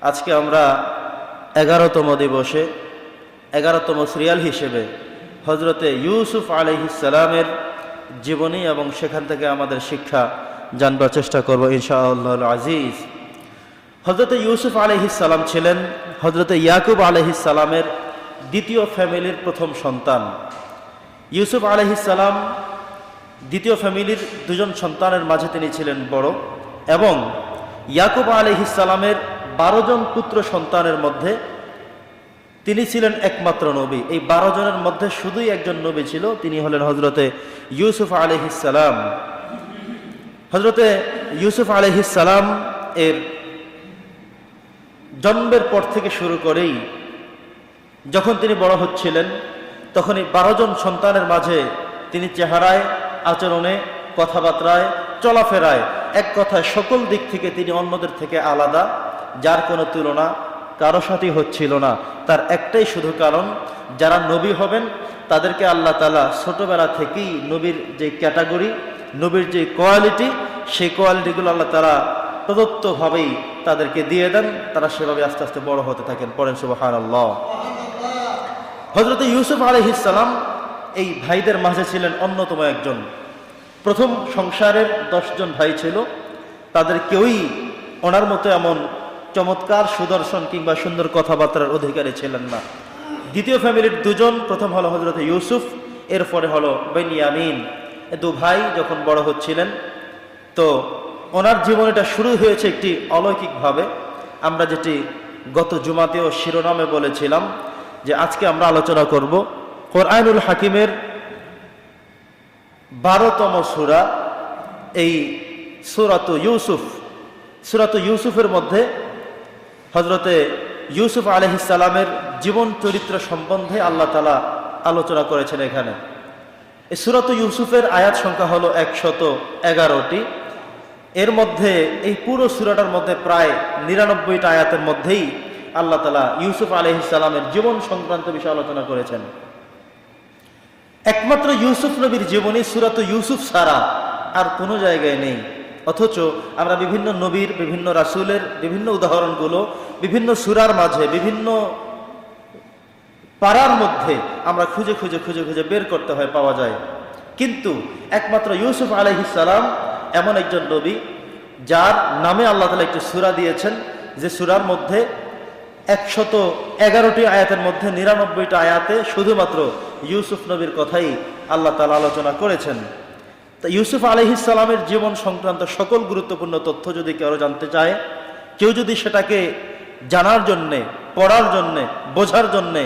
আজকে আমরা 11তম দিবসে 11তম সিরিয়াল হিসেবে হজরতে ইউসুফ আলাইহিস সালামের জীবনী এবং সেখান থেকে আমাদের শিক্ষা জানবার চেষ্টা করব ইনশাআল্লাহ আজিজ। হজরতে ইউসুফ আলাইহিস সালাম ছিলেন হজরতে ইয়াকুব আলাইহিস সালামের দ্বিতীয় ফ্যামিলির প্রথম সন্তান। ইউসুফ আলাইহিস সালাম দ্বিতীয় ফ্যামিলির দুজন সন্তানের মাঝে তিনি ছিলেন বড়, এবং ইয়াকুব আলাইহিস সালামের 12 জন পুত্র সন্তানের মধ্যে তিনি ছিলেন একমাত্র নবী। এই 12 জনের মধ্যে শুধুই একজন নবী ছিল, তিনি হলেন হজরতে ইউসুফ আলাইহিস সালাম। হজরতে ইউসুফ আলাইহিস সালাম এর জন্মের পর থেকে শুরু করেই যখন তিনি বড় হচ্ছিলেন তখনই 12 জন সন্তানের মাঝে তিনি চেহারায়, আচরণে, কথাবার্তায়, চলাফেরায়, এক কথায় সকল দিক থেকে তিনি অন্যদের থেকে আলাদা, যার কোনো তুলনা কারো সাথে হচ্ছিল না। তার একটাই শুধু কারণ, যারা নবী হবেন তাদেরকে আল্লাহ তাআলা ছোটবেলা থেকেই নবীর যে ক্যাটাগরি, নবীর যে কোয়ালিটি, সেই কোয়ালিটিগুলো আল্লাহ তাআলা প্রদত্তভাবেই তাদেরকে দিয়ে দেন, তারা সেভাবে আস্তে আস্তে বড় হতে থাকেন। পড়েন সুবহানাল্লাহ। হযরত ইউসুফ আলাইহিস সালাম এই ভাইদের মাঝে ছিলেন অন্যতম একজন। প্রথম সংসারের 10 জন ভাই ছিল, তাদের কেউই ওনার মতো এমন চমৎকার, সুদর্শন কিংবা সুন্দর কথাবার্তার অধিকারী ছিলেন না। দ্বিতীয় ফ্যামিলির 2 জন, প্রথম হলো হযরত ইউসুফ, এরপরে হলো বেনিয়ামিন। এই 2 ভাই যখন বড় হচ্ছিলেন তো ওনার জীবনটা শুরু হয়েছে একটি অলৌকিকভাবে। আমরা যেটি গত জুমাতেও শিরোনামে বলেছিলাম যে আজকে আমরা আলোচনা করব কোরআনুল হাকিমের 12তম সূরা, এই সূরাতু ইউসুফ। সূরাতু ইউসুফের মধ্যে হযরতে ইউসুফ আলাইহিস সালামের জীবন চরিত্র সম্বন্ধে আল্লাহ তাআলা আলোচনা করেছেন এখানে। এই সূরাতু ইউসুফের আয়াত সংখ্যা হলো 111টি। এর মধ্যে এই পুরো সূরাটার মধ্যে প্রায় 99টা আয়াতের মধ্যেই আল্লাহ তাআলা ইউসুফ আলাইহিস সালামের জীবন সংক্রান্ত বিষয় আলোচনা করেছেন। একমাত্র ইউসুফ নবীর জীবনী সূরাতু ইউসুফ ছাড়া আর কোনো জায়গায় নেই। অথচ আমরা বিভিন্ন নবীর, বিভিন্ন রাসূলের বিভিন্ন উদাহরণগুলো বিভিন্ন সূরার মাঝে, বিভিন্ন পারার মধ্যে আমরা খুঁজে খুঁজে খুঁজে খুঁজে বের করতে হয়, পাওয়া যায়। কিন্তু একমাত্র ইউসুফ আলাইহিস সালাম এমন একজন নবী যার নামে আল্লাহ তাআলা একটি সূরা দিয়েছেন, যে সূরার মধ্যে 111টি আয়াতের মধ্যে 99টা আয়াতে শুধুমাত্র ইউসুফ নবীর কথাই আল্লাহ তাআলা আলোচনা করেছেন। তা ইউসুফ আলাইহিস সালামের জীবন সংক্রান্ত সকল গুরুত্বপূর্ণ তথ্য যদি কেউ জানতে চায়, কেউ যদি সেটাকে জানার জন্যে, পড়ার জন্যে, বোঝার জন্যে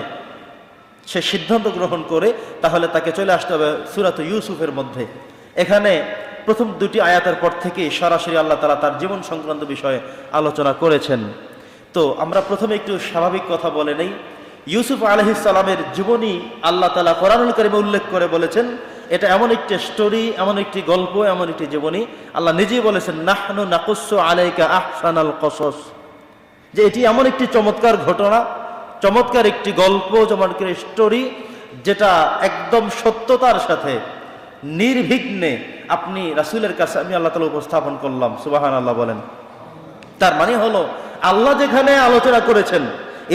সে সিদ্ধান্ত গ্রহণ করে, তাহলে তাকে চলে আসতে হবে সূরাতু ইউসুফের মধ্যে। এখানে প্রথম 2টি আয়াতের পর থেকে সরাসরি আল্লাহ তাআলা তার জীবন সংক্রান্ত বিষয়ে আলোচনা করেছেন। তো আমরা প্রথমে একটু স্বাভাবিক কথা বলে নেই। ইউসুফ আলাইহিস সালামের জীবনী আল্লাহ তাআলা কোরআনুল কারীমে উল্লেখ করে বলেছেন, এটা এমন একটি স্টোরি, এমন একটি গল্প, এমন একটি জীবনী, আল্লাহ নিজেই বলেছেন নাহনু নাকুসসু আলাইকা আহসানাল কসস, যে এটি এমন একটি চমৎকার ঘটনা, চমৎকার একটি গল্প, চমৎকার স্টোরি, যেটা একদম সত্যতার সাথে নির্বিঘ্নে আপনি রাসূলের কাছে আমি আল্লাহ তাআলা উপস্থাপন করলাম। সুবহানাল্লাহ বলেন। তার মানে হলো আল্লাহ যেখানে আলোচনা করেছেন,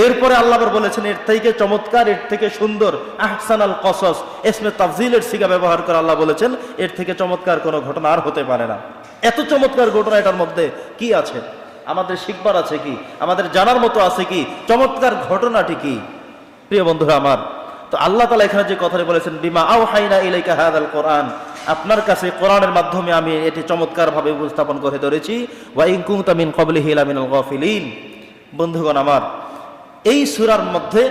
এরপরে আল্লাহ আবার বলেছেন এর থেকে চমৎকার, এর থেকে সুন্দর, আহসানাল কসস, ইসমে তাফজিলের সিগা ব্যবহার করে আল্লাহ বলেছেন এর থেকে চমৎকার কোনো ঘটনা আর হতে পারে না। এত চমৎকার ঘটনা এটার মধ্যে কি আছে? আমাদের শিখবার আছে কি? আমাদের জানার মতো আছে কি? চমৎকার ঘটনাটি কি? প্রিয় বন্ধুরা আমার, তো আল্লাহ তাআলা এখানে যে কথাটি বলেছেন বিমা আওহাইনা ইলাইকা হাযাল কোরআন, আপনার কাছে কোরআনের মাধ্যমে আমি এটি চমৎকারভাবে উপস্থাপন করে ধরেছি। ওয়া ইন কুনতা মিন ক্বাবলিহি লামিনাল গাফিলিন। বন্ধুগণ আমার, এই সূরার মধ্যে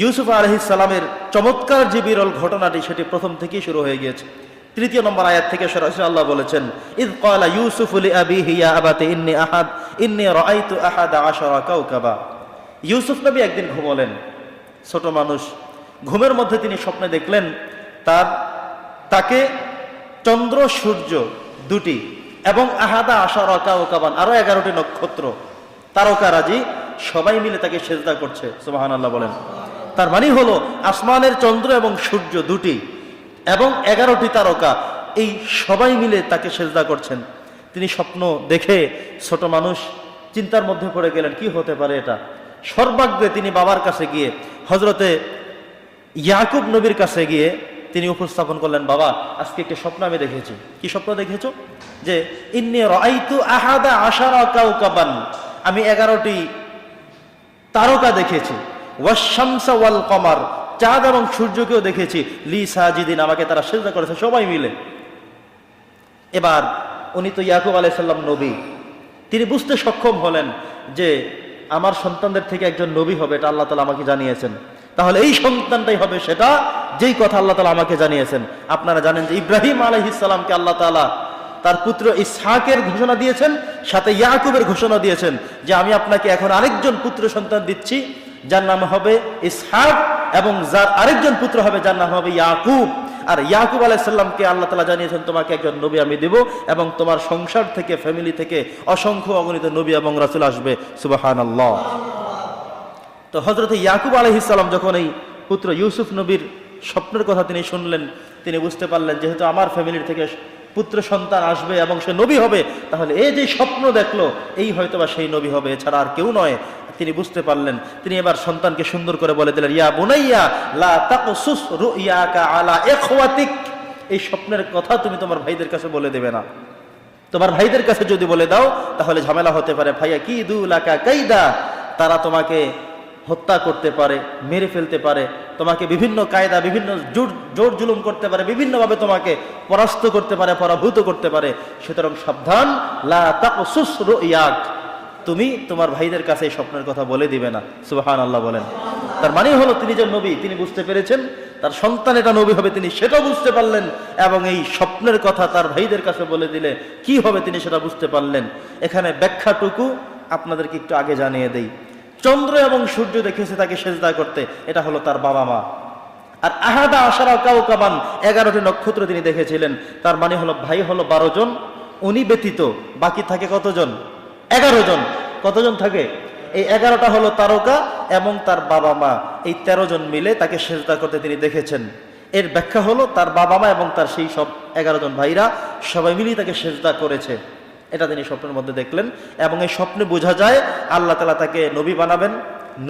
ইউসুফ আলাইহিস সালামের চমৎকার যে বিরল ঘটনাটি, সেটি প্রথম থেকেই শুরু হয়ে গিয়েছে। 3 নম্বর আয়াত থেকে সরাসরি আল্লাহ বলেছেন ইয ক্বালা ইউসুফু লিআবিহি ইয়া আবাতি ইন্নী রাআইতু আহাদা আশারা কাওকাবা। ইউসুফ নবী একদিন ঘুমোলেন, ছোট মানুষ, ঘুমের মধ্যে তিনি স্বপ্নে দেখলেন তাকে চন্দ্র, সূর্য 2টি এবং আহাদা আশারা কাওকাবান, আরো 11টি নক্ষত্র, তারকারাজি সবাই মিলে তাকে সেজদা করছে। সুবহানাল্লাহ বলেন। তার মানে হলো আসমানের চন্দ্র এবং সূর্য 2টি এবং 11টি তারকা, এই সবাই মিলে তাকে সেজদা করছেন। তিনি স্বপ্ন দেখে, ছোট মানুষ চিন্তার মধ্যে পড়ে গেলেন, কি হতে পারে এটা। সর্বাগ্রে তিনি বাবার কাছে গিয়ে হজরতে ইয়াকুব নবীর কাছে গিয়ে তিনি উপস্থাপন করলেন, বাবা আজকে একটা স্বপ্ন আমি দেখেছি। কি স্বপ্ন দেখেছো? যে ইন্নী রাআইতু আহাদা আশারা কাওকাবান, আমি 11টি তারকা দেখেছি, ওয়াশ-শামসা ওয়াল কমার, চাঁদ এবং সূর্যকেও দেখেছি, লি সাজিদিন, আমাকে তারা সিজদা করেছে সবাই মিলে। এবার উনি তো ইয়াকুব আলাইহিস সালাম নবী, তিনি বুঝতে সক্ষম হলেন যে আমার সন্তানদের থেকে একজন নবী হবে, এটা আল্লাহ তাআলা আমাকে জানিয়েছেন। তাহলে এই সন্তানটাই হবে সেটা যেই কথা আল্লাহ তাআলা আমাকে জানিয়েছেন। আপনারা জানেন যে ইব্রাহিম আলাইহিস সালামকে আল্লাহ তাআলা তার পুত্র ইসহাকের ঘোষণা দিয়েছেন, সাথে ইয়াকুবের ঘোষণা দিয়েছেন যে আমি আপনাকে এখন আরেকজন পুত্র সন্তান দিচ্ছি, যার নাম হবে ইসহাক, এবং যার আরেকজন পুত্র হবে যার নাম হবে ইয়াকুব। আর ইয়াকুব আলাইহিস সালামকে আল্লাহ তাআলা জানিয়েছেন তোমাকে একজন নবী আমি দেব, এবং তোমার সংসার থেকে, ফ্যামিলি থেকে অসংখ্য অগণিত নবী এবং রাসূল আসবে। সুবহানাল্লাহ। তো হযরত ইয়াকুব আলাইহিস সালাম যখন এই পুত্র ইউসুফ নবীর স্বপ্নের কথা তিনি শুনলেন, তিনি বুঝতে পারলেন যেহেতু আমার ফ্যামিলির থেকে পুত্র সন্তান আসবে এবং সে নবী হবে, তাহলে এই যে স্বপ্ন দেখলো এই হয়তোবা সেই নবী হবে, এছাড়া আর কেউ নয়। তিনি বুঝতে পারলেন। তিনি এবার সন্তানকে সুন্দর করে বলে দিলেন, ইয়া বুনাইয়া লা তাকসুস রুইয়াকা আলা ইখওয়াতিক, এই স্বপ্নের কথা তুমি তোমার ভাইদের কাছে বলে দেবে না। তোমার ভাইদের কাছে যদি বলে দাও তাহলে ঝামেলা হতে পারে। ভাইয়া কি দুলাকা কাইদা, তারা তোমাকে হত্যা করতে পারে, মেরে ফেলতে পারে, তোমাকে বিভিন্ন কায়দা, বিভিন্ন জোর জুলুম করতে পারে, বিভিন্নভাবে তোমাকে পরাস্ত করতে পারে, পরাভূত করতে পারে। সুতরাং সাবধান, লা তাকসুস রুইয়াক, তুমি তোমার ভাইদের কাছে এই স্বপ্নের কথা বলে দিবে না। সুবহানাল্লাহ বলেন। তার মানে হলো তিনি যে নবী তিনি বুঝতে পেরেছেন, তার সন্তান এটা নবী হবে তিনি সেটাও বুঝতে পারলেন, এবং এই স্বপ্নের কথা তার ভাইদের কাছে বলে দিলে কি হবে তিনি সেটা বুঝতে পারলেন। এখানে ব্যাখ্যাটুকু আপনাদেরকে একটু আগে জানিয়ে দেই। চন্দ্র এবং সূর্য দেখেছে তাকে সেজদা করতে, এটা হলো তার বাবা মা। আর আহাদা আশারা কাওকাবান, 11টি নক্ষত্র তিনি দেখেছিলেন। তার মানে হলো ভাই হলো 12 জন, উনি ব্যতীত বাকি থাকে কতজন? 11 জন। কতজন থাকে? এই 11টা হলো তারকা এবং তার বাবা মা, এই 13 জন মিলে তাকে সেজদা করতে তিনি দেখেছেন। এর ব্যাখ্যা হলো তার বাবা মা এবং তার সেই সব 11 জন ভাইরা সবাই মিলেই তাকে সেজদা করেছে, এটা তিনি স্বপ্নের মধ্যে দেখলেন। এবং এই স্বপ্নে বোঝা যায় আল্লাহ তাআলা তাকে নবী বানাবেন,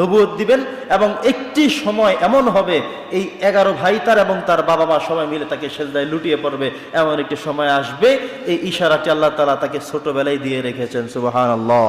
নবুয়ত দিবেন, এবং একটি সময় এমন হবে এই 11 ভাই তার এবং তার বাবা মা সবাই মিলে তাকে সেজদায় লুটিয়ে পড়বে, এমন একটি সময় আসবে। এই ইশারাটি আল্লাহ তাআলা তাকে ছোটবেলায় দিয়ে রেখেছেন। সুবহানাল্লাহ।